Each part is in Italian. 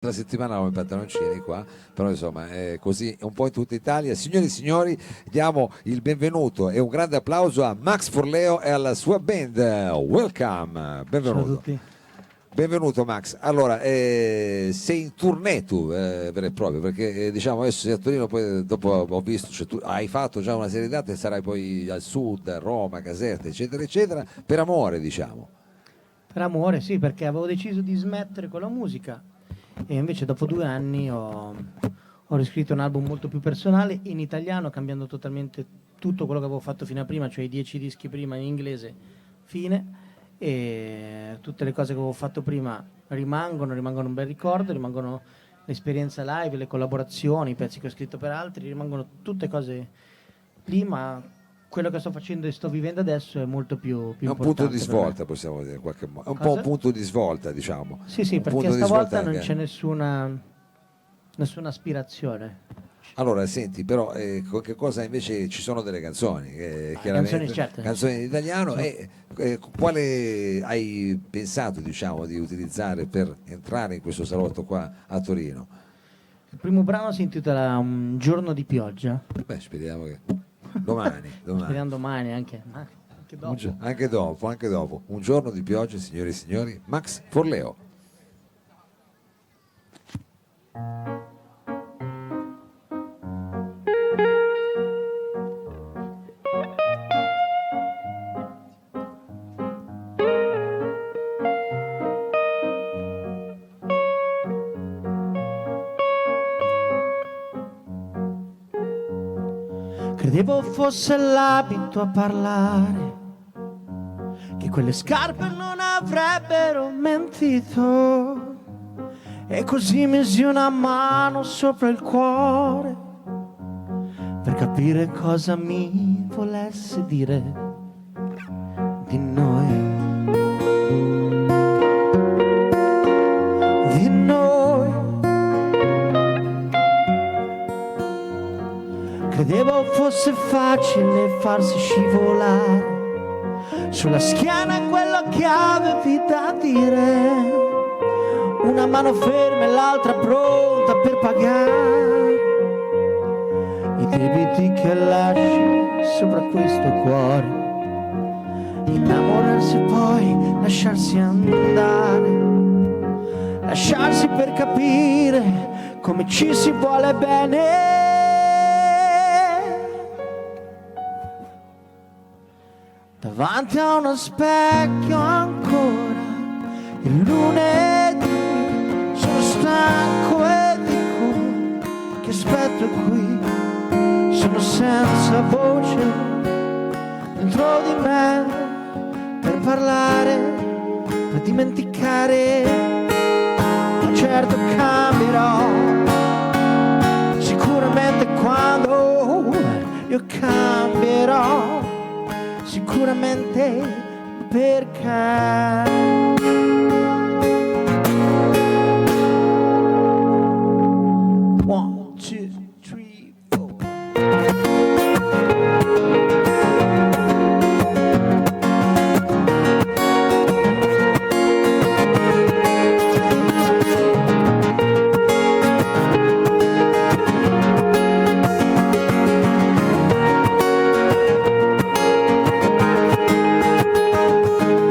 La settimana avevo i pantaloncini qua, però insomma è così un po' in tutta Italia. Signori e signori, diamo il benvenuto e un grande applauso a Max Forleo e alla sua band. Welcome, Ciao a benvenuto. tutti. Benvenuto Max. Allora, sei in tournée tu, vero e proprio, perché diciamo adesso sei a Torino, poi dopo ho visto, cioè, tu hai fatto già una serie di date e sarai poi al sud, a Roma, Caserta, eccetera, eccetera, per amore, diciamo. Per amore, sì, perché avevo deciso di smettere con la musica e invece dopo 2 anni ho riscritto un album molto più personale in italiano, cambiando totalmente tutto quello che avevo fatto fino a prima, cioè i 10 dischi prima in inglese, fine, e tutte le cose che avevo fatto prima rimangono un bel ricordo, rimangono l'esperienza live, le collaborazioni, i pezzi che ho scritto per altri, rimangono tutte cose lì, ma quello che sto facendo e sto vivendo adesso è molto più È un punto di importante per me. svolta, possiamo dire in qualche modo. È un po' un Cosa? punto di svolta, diciamo. Sì, sì, Un perché punto di svolta stavolta non c'è anche. nessuna aspirazione. Allora, senti, però, che cosa invece ci sono delle canzoni, Canzoni, chiaramente, certo. canzoni in italiano, Sono- e quale hai pensato, diciamo, di utilizzare per entrare in questo salotto qua a Torino? Il primo brano si intitola Un giorno di pioggia. Beh, speriamo che domani, domani. Speriamo domani anche, ma anche dopo. Anche dopo, anche dopo. Un giorno di pioggia, signori e signori, Max Forleo. Credevo fosse l'abito a parlare, che quelle scarpe non avrebbero mentito. E così misi una mano sopra il cuore per capire cosa mi volesse dire di noi. Di noi. Credevo fosse facile farsi scivolare sulla schiena quello che avevi da dire. Una mano ferma e l'altra pronta per pagare i debiti che lasci sopra questo cuore. Innamorarsi e poi lasciarsi andare, lasciarsi per capire come ci si vuole bene. Davanti a uno specchio ancora il lunedì sono stanco e dico che aspetto qui, sono senza voce dentro di me per parlare, per dimenticare, ma certo cambierò sicuramente quando io cambierò, sicuramente perché one, two, three, four.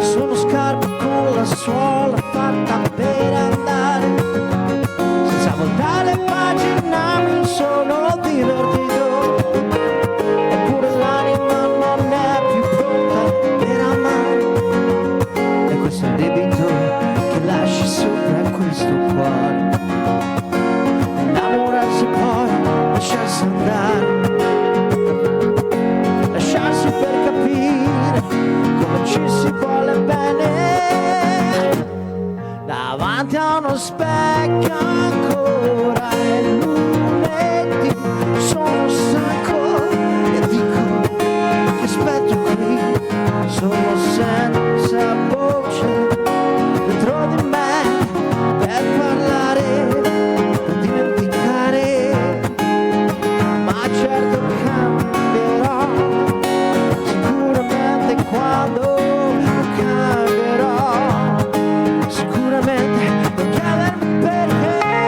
Sono scarpe con la suola fatta per andare, senza voltare pagina mi sono divertito, eppure l'anima non è più pronta per amare, e questo è il debito che lasci sopra questo cuore. Innamorarsi e poi lasciarsi andare, lasciarsi per capire come ci si vuole bene. Davanti a uno specchio ancora è lunedì, sono stanco e dico che aspetto qui, sono senza voce dentro di me per parlare, per dimenticare, ma certo cambierò sicuramente quando cambierò, sicuramente non chiedermi perché.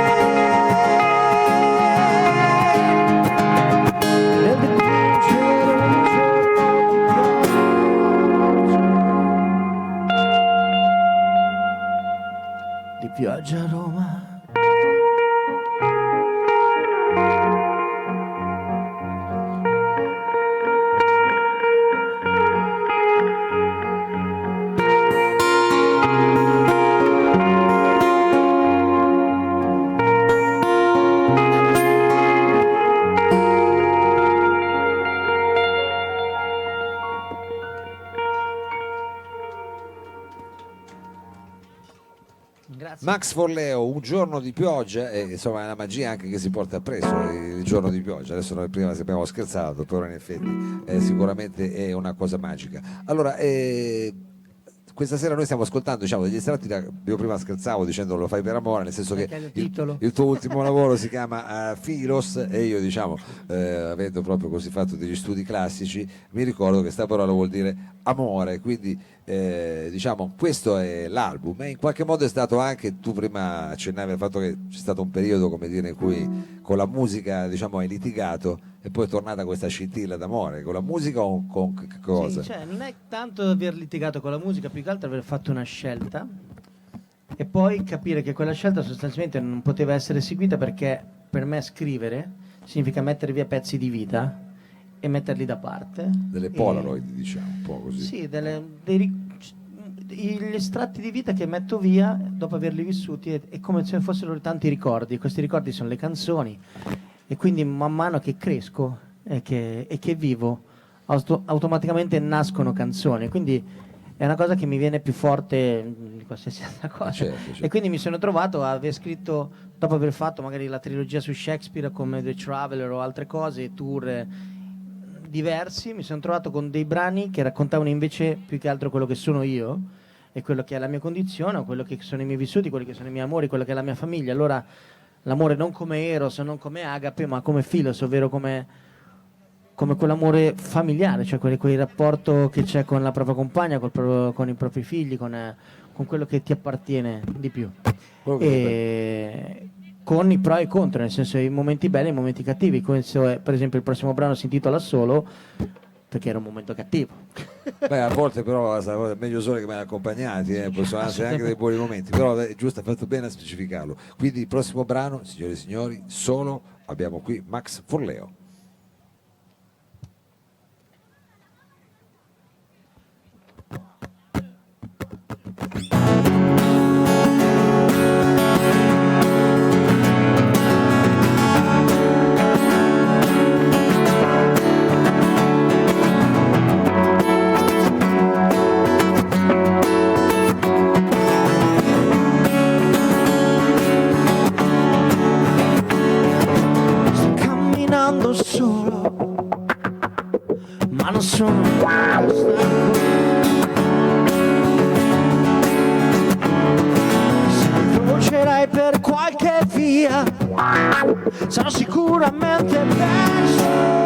grazie. Max Forleo, un giorno di pioggia, e insomma è una magia anche che si porta appresso il giorno di pioggia. Adesso noi prima abbiamo scherzato, però in effetti sicuramente è una cosa magica. Allora, questa sera noi stiamo ascoltando, diciamo, degli estratti io prima scherzavo dicendo lo fai per amore, nel senso che Perché il titolo. il tuo ultimo lavoro si chiama Philos, e io, diciamo, avendo proprio così fatto degli studi classici, mi ricordo che sta parola vuol dire amore, quindi diciamo questo è l'album, e in qualche modo è stato anche, tu prima accennavi al fatto che c'è stato un periodo, come dire, in cui con la musica, diciamo, hai litigato, e poi è tornata questa scintilla d'amore con la musica, o con che cosa? Sì, cioè, non è tanto aver litigato con la musica, più che altro aver fatto una scelta e poi capire che quella scelta sostanzialmente non poteva essere seguita, perché per me scrivere significa mettere via pezzi di vita e metterli da parte. Delle Polaroid, diciamo, un po' così. Sì, gli estratti di vita che metto via dopo averli vissuti è come se fossero tanti ricordi. Questi ricordi sono le canzoni, e quindi man mano che cresco e che vivo automaticamente nascono canzoni, quindi è una cosa che mi viene più forte di qualsiasi altra cosa. Certo. E quindi mi sono trovato a aver scritto, dopo aver fatto magari la trilogia su Shakespeare come The Traveler o altre cose, tour diversi, mi sono trovato con dei brani che raccontavano invece più che altro quello che sono io e quello che è la mia condizione, o quello che sono i miei vissuti, quelli che sono i miei amori, quello che è la mia famiglia. Allora l'amore non come Eros, non come Agape, ma come Philos, ovvero come quell'amore familiare, cioè quel rapporto che c'è con la propria compagna, con i propri figli, con quello che ti appartiene di più. E con i pro e i contro, nel senso, i momenti belli e i momenti cattivi. Questo è, per esempio, il prossimo brano si intitola Solo, perché era un momento cattivo. Beh, a volte però è meglio solo che me ne accompagnati, possono essere anche dei buoni momenti, però è giusto, ha fatto bene a specificarlo. Quindi il prossimo brano, signore e signori, Solo, abbiamo qui Max Forleo. Solo, ma non sono stanco. Se incrocerai per qualche via, sarò sicuramente perso.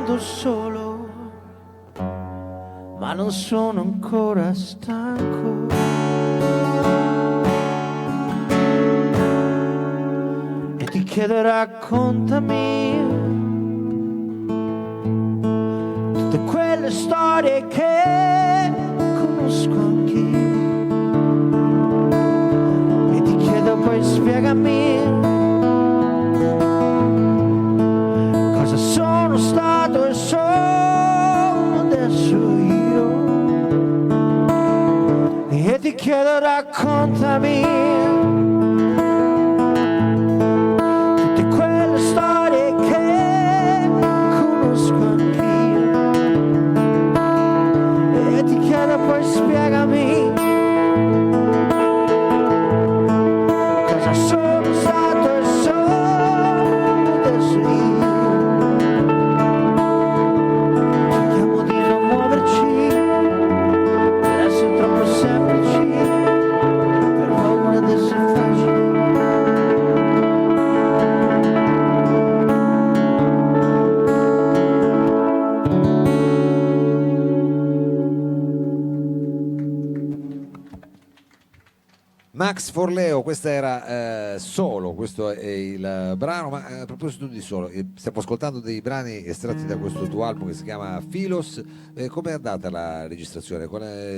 vado solo, ma non sono ancora stanco. E ti chiedo, raccontami tutte quelle storie che conosco anch'io. E ti chiedo poi, spiegami cosa sono stato e sono adesso io. E ti chiedo, raccontami tutte quelle storie che conosco anch'io. E ti chiedo poi, spiegami cosa sono stato e sono adesso io. Cerchiamo di non muoverci, per essere troppo semplici, per paura di essere facili. Max Forleo, questa era Solo, questo è il brano, ma a proposito di Solo, stiamo ascoltando dei brani estratti da questo tuo album che si chiama Philos. Com'è andata la registrazione?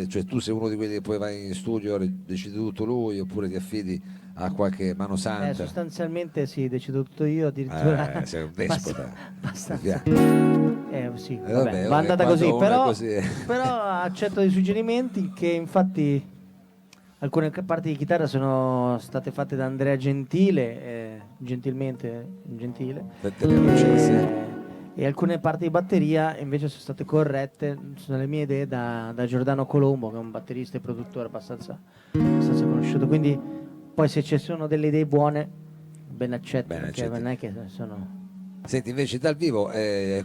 Cioè, tu sei uno di quelli che poi vai in studio, decidi tutto lui, oppure ti affidi a qualche mano santa? Sostanzialmente sì, decido tutto io, addirittura. Sei un despota. Abbastanza. Sì, vabbè, va andata quando così, uno è così. però accetto dei suggerimenti che infatti alcune parti di chitarra sono state fatte da Andrea Gentile, gentilmente gentile, e alcune parti di batteria invece sono state corrette, sono le mie idee da Giordano Colombo, che è un batterista e produttore abbastanza conosciuto, quindi poi se ci sono delle idee buone ben accetto, perché non è che sono... Senti, invece dal vivo,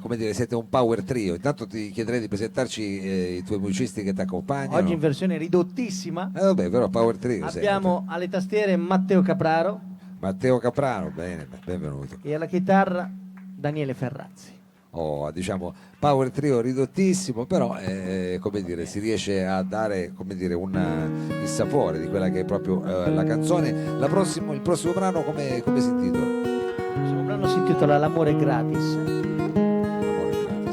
come dire, siete un power trio. Intanto ti chiederei di presentarci i tuoi musicisti che ti accompagnano. Oggi in versione ridottissima. Vabbè, però power trio. Abbiamo alle tastiere Matteo Capraro. Matteo Capraro, bene, benvenuto. E alla chitarra Daniele Ferrazzi. Diciamo power trio ridottissimo, però come dire, si riesce a dare, come dire, il sapore di quella che è proprio la canzone. Il prossimo brano come si intitola? Si intitola L'amore gratis.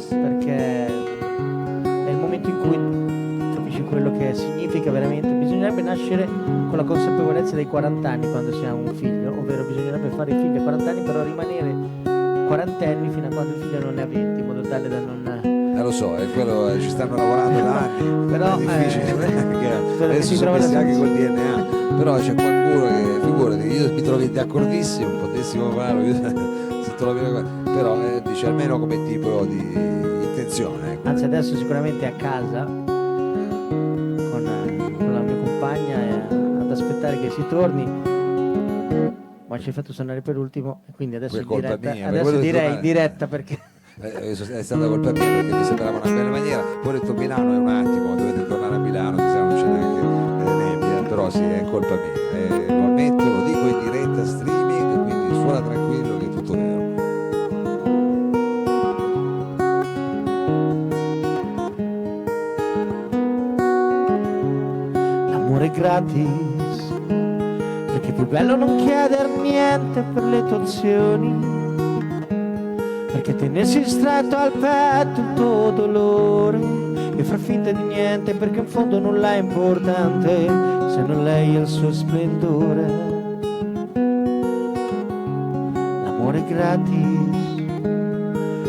Perché è il momento in cui capisci quello che significa veramente. Bisognerebbe nascere con la consapevolezza dei 40 anni quando si ha un figlio, ovvero bisognerebbe fare i figli a 40 anni, però rimanere quarantenni fino a quando il figlio non ne ha 20, in modo tale da non... lo so, è quello, ci stanno lavorando da anni, però è difficile, adesso sono messi anche col DNA, però c'è qualcuno che, figurati, io mi trovi d'accordissimo, potessimo farlo, però dice almeno come tipo di intenzione. Anzi, adesso sicuramente a casa con la mia compagna ad aspettare che si torni, ma ci hai fatto suonare per ultimo e quindi adesso direi in diretta perché è stata colpa mia, perché mi sembrava una bella maniera. Poi ho detto Milano è un attimo, dovete tornare a Milano, se no non c'è neanche nebbia, però sì, è colpa mia, lo ammetto, lo dico in diretta streaming, quindi suona tranquillo che è tutto vero. L'amore gratis, perché è più bello non chieder niente per le tue azioni, perché tenersi stretto al petto il tuo dolore e far finta di niente, perché in fondo nulla è importante se non lei ha il suo splendore. L'amore gratis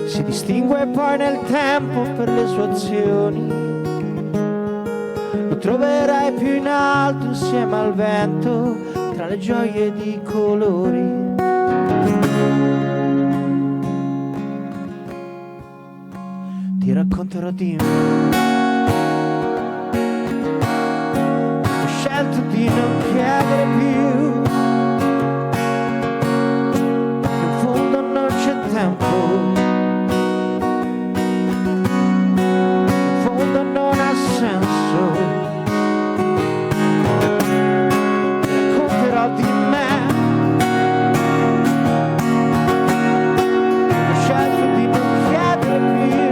si distingue poi nel tempo per le sue azioni, lo troverai più in alto insieme al vento tra le gioie di colori. Ti racconterò di me, ho scelto di non chiedere più, perché in fondo non c'è tempo, in fondo non ha senso. Ti racconterò di me, ho scelto di non chiedere più,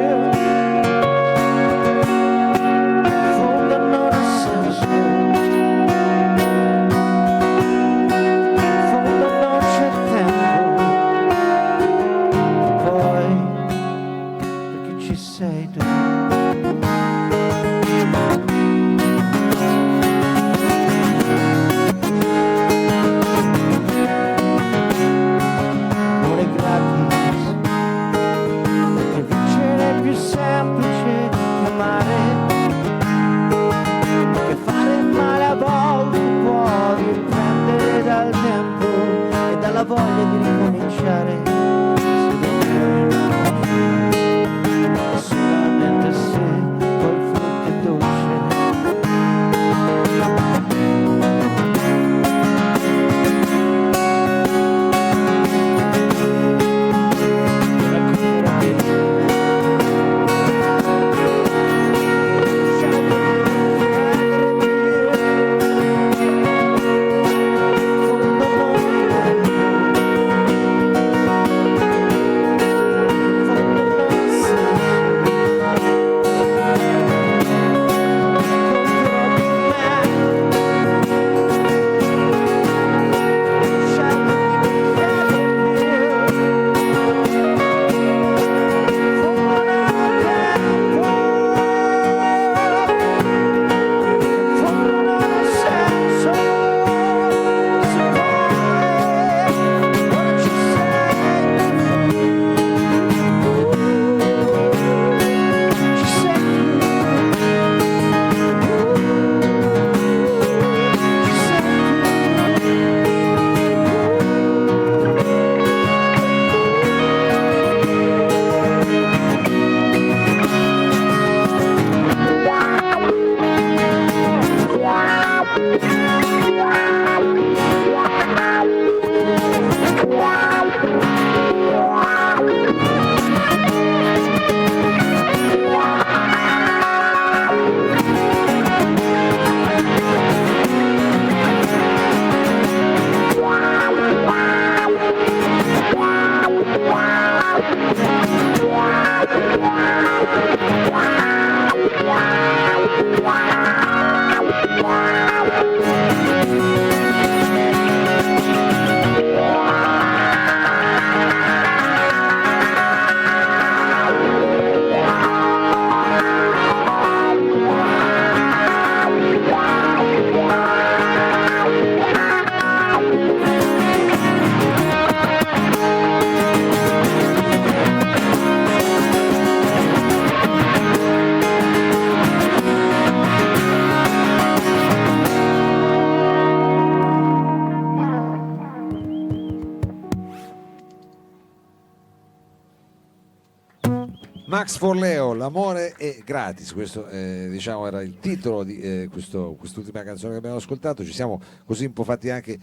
Max Forleo, l'amore è gratis, questo diciamo era il titolo di quest'ultima canzone che abbiamo ascoltato. Ci siamo così un po' fatti anche,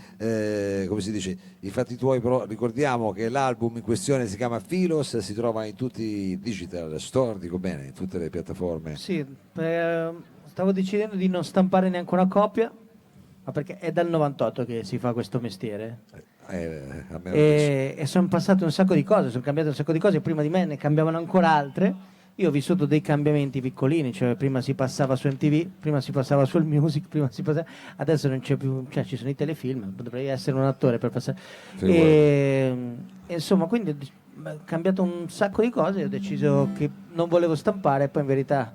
come si dice, i fatti tuoi, però ricordiamo che l'album in questione si chiama Philos, si trova in tutti i digital store, dico bene, in tutte le piattaforme. Sì, stavo decidendo di non stampare neanche una copia, ma perché è dal 98 che si fa questo mestiere. A me E sono passate un sacco di cose, sono cambiate un sacco di cose, prima di me ne cambiavano ancora altre. Io ho vissuto dei cambiamenti piccolini, cioè prima si passava su MTV, prima si passava sul Music, adesso non c'è più, cioè ci sono i telefilm, dovrei essere un attore per passare. E insomma, quindi è cambiato un sacco di cose, ho deciso che non volevo stampare, poi in verità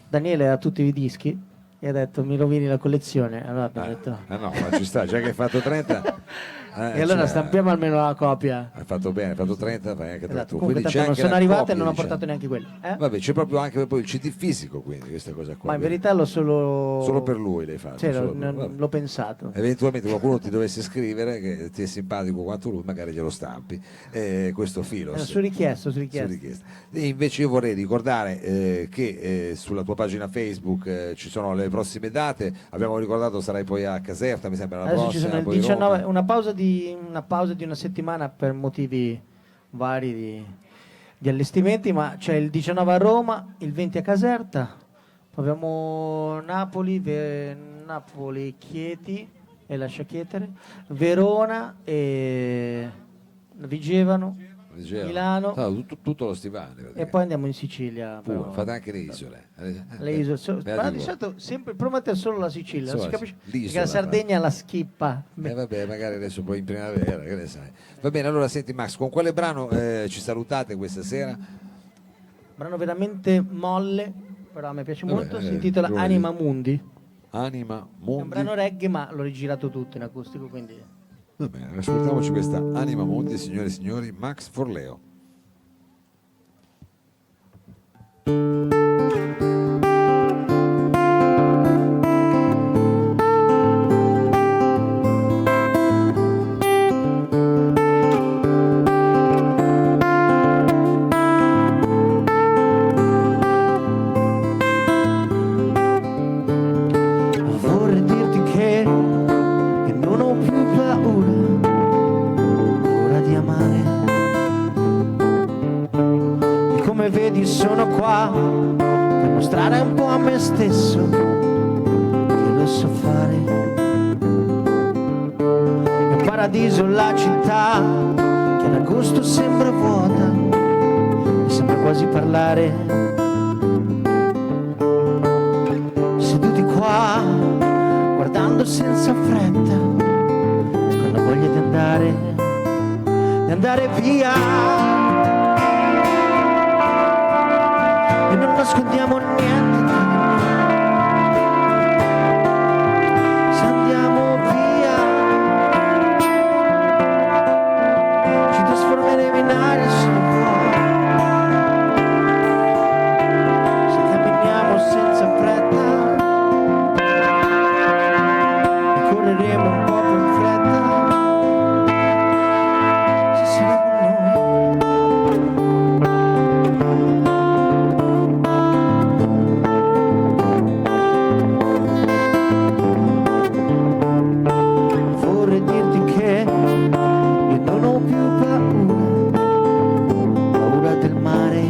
Daniele ha tutti i dischi e ha detto mi rovini la collezione, allora abbiamo detto no, ma ci sta, già che hai fatto 30 e allora stampiamo almeno la copia. hai fatto bene, hai fatto 30, fai anche 31. Esatto, comunque Quindi tanto non c'è sono anche la arrivate e copia, non ho diciamo. portato neanche quelli. Vabbè, c'è proprio anche poi il CD fisico, quindi questa cosa qua. Ma in verità l'ho solo per lui l'hai fatto. Sì, solo per lui. l'ho pensato. Eventualmente qualcuno ti dovesse scrivere che ti è simpatico quanto lui, magari glielo stampi. Questo filo. Su richiesta. E invece io vorrei ricordare che sulla tua pagina Facebook ci sono le prossime date. Abbiamo ricordato sarai poi a Caserta, mi sembra la Adesso prossima. ci sono il poi 19, Roma. una pausa di una settimana per motivi vari di allestimenti, ma c'è il 19 a Roma, il 20 a Caserta, poi abbiamo Napoli, Chieti e lascia Chietere, Verona e Vigevano, Diceva. Milano. Tutto lo stivale. E poi andiamo in Sicilia. Pure, fate anche le isole. Le isole. Ma di solito sempre promettere solo la Sicilia, non si capisce perché la Sardegna la schippa. Vabbè, magari adesso poi in primavera, che ne sai. Va bene, allora senti Max, con quale brano ci salutate questa sera? Brano veramente molle, però a me piace molto, si intitola giovedì. Anima Mundi. Anima È Mundi. un brano reggae, ma l'ho rigirato tutto in acustico, quindi Va bene, ascoltiamoci questa Anima Mundi, signore e signori, Max Forleo. vorrei dirti che non ho più paura di amare. E come vedi sono qua per mostrare un po' a me stesso che lo so fare. È un paradiso la città che ad agosto sembra vuota, mi sembra quasi parlare. Seduti qua guardando senza fretta, con la voglia di andare via. E non nascondiamo niente tra di noi. Se andiamo via ci trasformeremo in aria se vuoi. Se camminiamo senza fretta e correremo un po' più in fretta, se siamo con noi. Vorrei dirti che io non ho più paura del mare.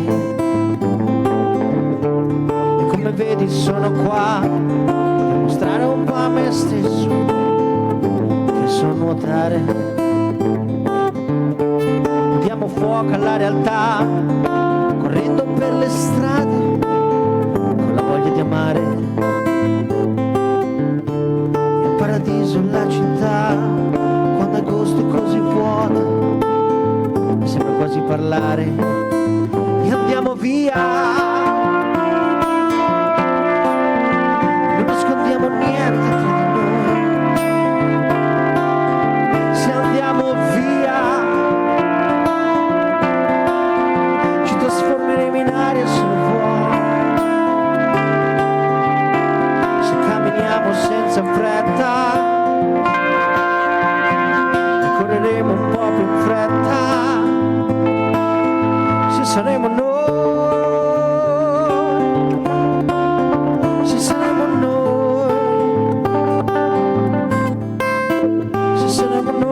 E come vedi sono qua per mostrare un po' a me stesso che so nuotare. Diamo fuoco alla realtà mare e andiamo via. Non nascondiamo niente tra di noi. Se andiamo via ci trasformeremo in aria se lo vuoi. Se camminiamo senza fretta e correremo un po' più in fretta, se saremo noi, se saremo noi, se saremo noi.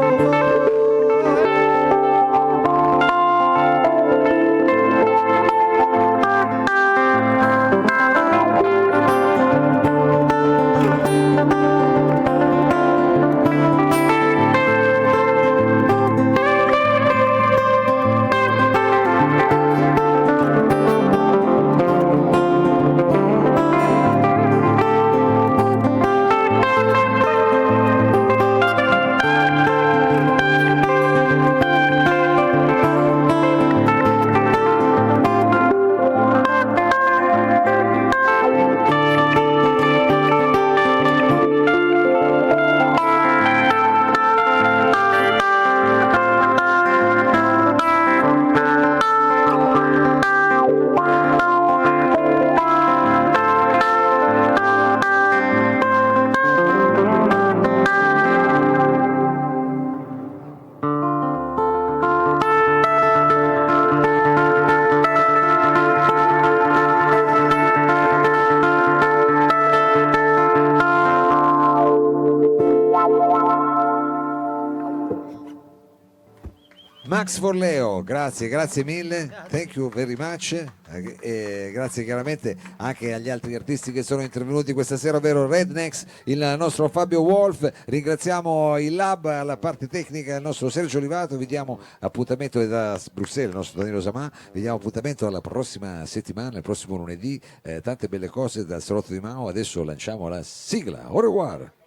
Max Forleo, grazie mille, thank you very much, e grazie chiaramente anche agli altri artisti che sono intervenuti questa sera, ovvero Rednex, il nostro Fabio Wolf, ringraziamo il Lab, alla parte tecnica il nostro Sergio Olivato, vi diamo appuntamento da Bruxelles, il nostro Danilo Samà, vi diamo appuntamento alla prossima settimana, il prossimo lunedì, tante belle cose dal Salotto di Mao, adesso lanciamo la sigla, au revoir!